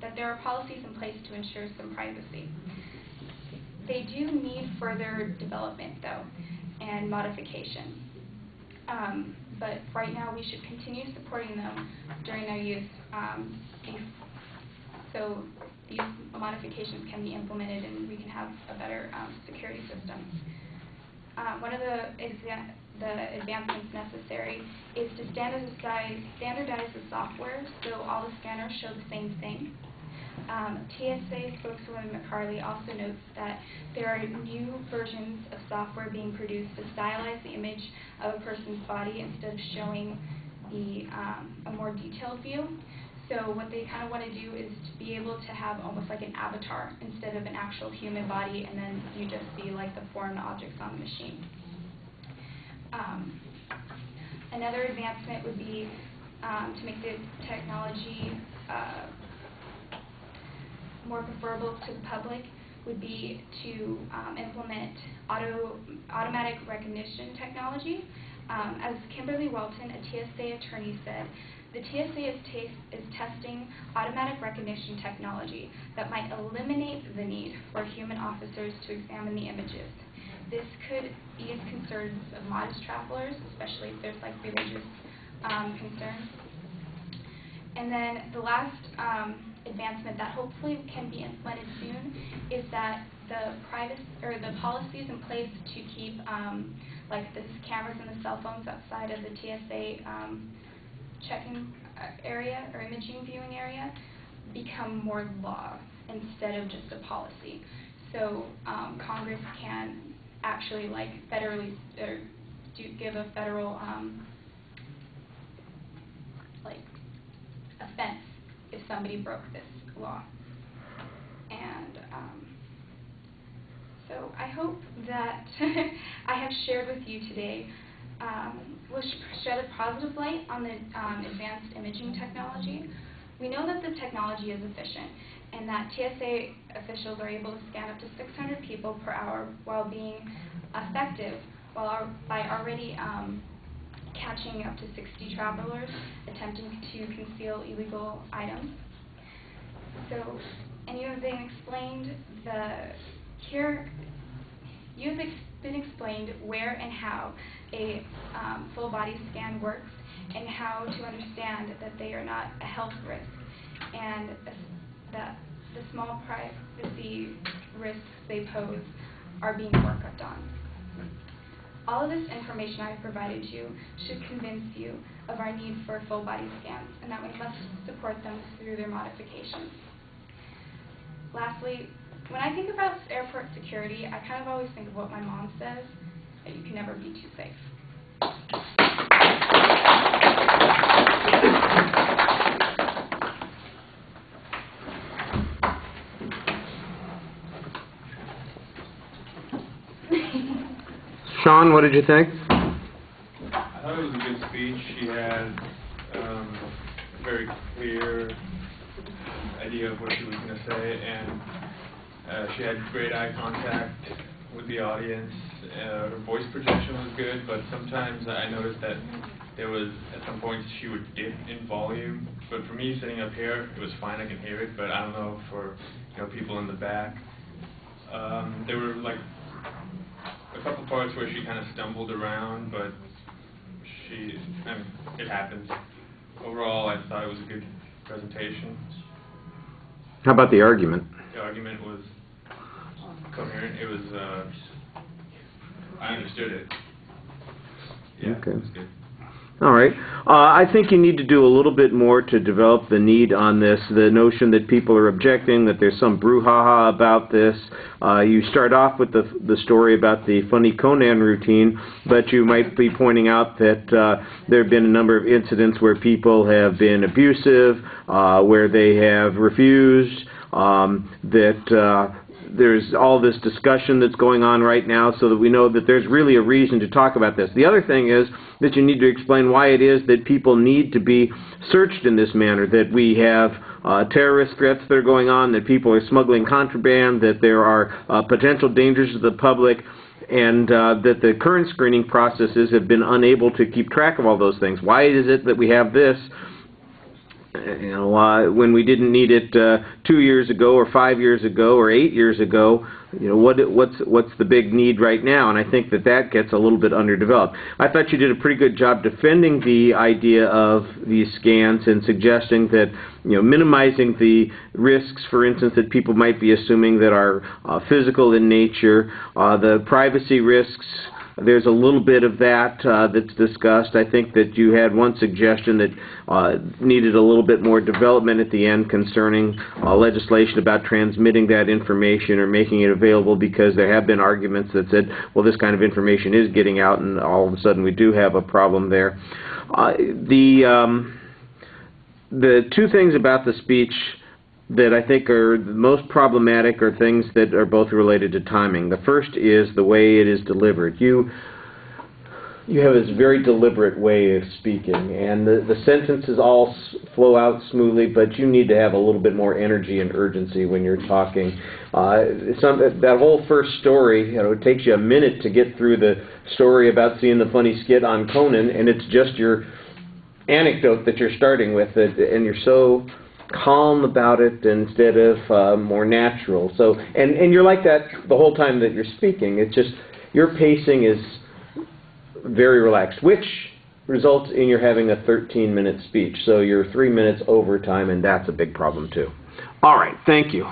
that there are policies in place to ensure some privacy. They do need further development, though, and modification. But right now, we should continue supporting them during their use, so these modifications can be implemented and we can have a better security system. One of the advancements necessary is to standardize the software so all the scanners show the same thing. TSA spokeswoman McCarley also notes that there are new versions of software being produced to stylize the image of a person's body instead of showing a more detailed view. So what they kind of want to do is to be able to have almost like an avatar instead of an actual human body, and then you just see like the foreign objects on the machine. Another advancement would be to make the technology more preferable to the public would be to implement automatic recognition technology. As Kimberly Welton, a TSA attorney, said, the TSA is testing automatic recognition technology that might eliminate the need for human officers to examine the images. This could ease concerns of modest travelers, especially if there's like religious concerns. And then the last advancement that hopefully can be implemented soon is that the policies in place to keep like the cameras and the cell phones outside of the TSA checking area or imaging viewing area become more law instead of just a policy. So Congress can actually like federally give a federal like offense if somebody broke this law. And so I hope that I have shared with you today will shed a positive light on the advanced imaging technology. We know that the technology is efficient and that TSA officials are able to scan up to 600 people per hour while being effective by already catching up to 60 travelers attempting to conceal illegal items. So, and you have been explained been explained where and how a full body scan works and how to understand that they are not a health risk and that the small privacy risks they pose are being worked on. All of this information I have provided you should convince you of our need for full body scans and that we must support them through their modifications. Lastly, when I think about airport security, I kind of always think of what my mom says, that you can never be too safe. Sean, what did you think? I thought it was a good speech. She had a very clear idea of what she was going to say, and she had great eye contact with the audience. Her voice projection was good, but sometimes I noticed that there was, at some points, she would dip in volume. But for me, sitting up here, it was fine. I can hear it, but I don't know for people in the back. There were like a couple parts where she kind of stumbled around, but it happens. Overall, I thought it was a good presentation. How about the argument? The argument was coherent. It was, I understood it. Yeah, okay. It was good. All right. I think you need to do a little bit more to develop the need on this, the notion that people are objecting, that there's some brouhaha about this. You start off with the story about the funny Conan routine, but you might be pointing out that there have been a number of incidents where people have been abusive, where they have refused, that there's all this discussion that's going on right now so that we know that there's really a reason to talk about this. The other thing is that you need to explain why it is that people need to be searched in this manner, that we have terrorist threats that are going on, that people are smuggling contraband, that there are potential dangers to the public, and that the current screening processes have been unable to keep track of all those things. Why is it that we have this when we didn't need it 2 years ago or 5 years ago or 8 years ago, what's the big need right now? And I think that gets a little bit underdeveloped. I thought you did a pretty good job defending the idea of these scans and suggesting that minimizing the risks, for instance, that people might be assuming that are physical in nature, the privacy risks. There's a little bit of that that's discussed. I think that you had one suggestion that needed a little bit more development at the end concerning legislation about transmitting that information or making it available, because there have been arguments that said, well, this kind of information is getting out, and all of a sudden we do have a problem there. The two things about the speech that I think are the most problematic are things that are both related to timing. The first is the way it is delivered. You have this very deliberate way of speaking, and the sentences all flow out smoothly, but you need to have a little bit more energy and urgency when you're talking. That whole first story, it takes you a minute to get through the story about seeing the funny skit on Conan, and it's just your anecdote that you're starting with, and you're so calm about it instead of more natural. So, and you're like that the whole time that you're speaking. It's just your pacing is very relaxed, which results in your having a 13-minute speech. So you're 3 minutes over time, and that's a big problem too. All right, thank you.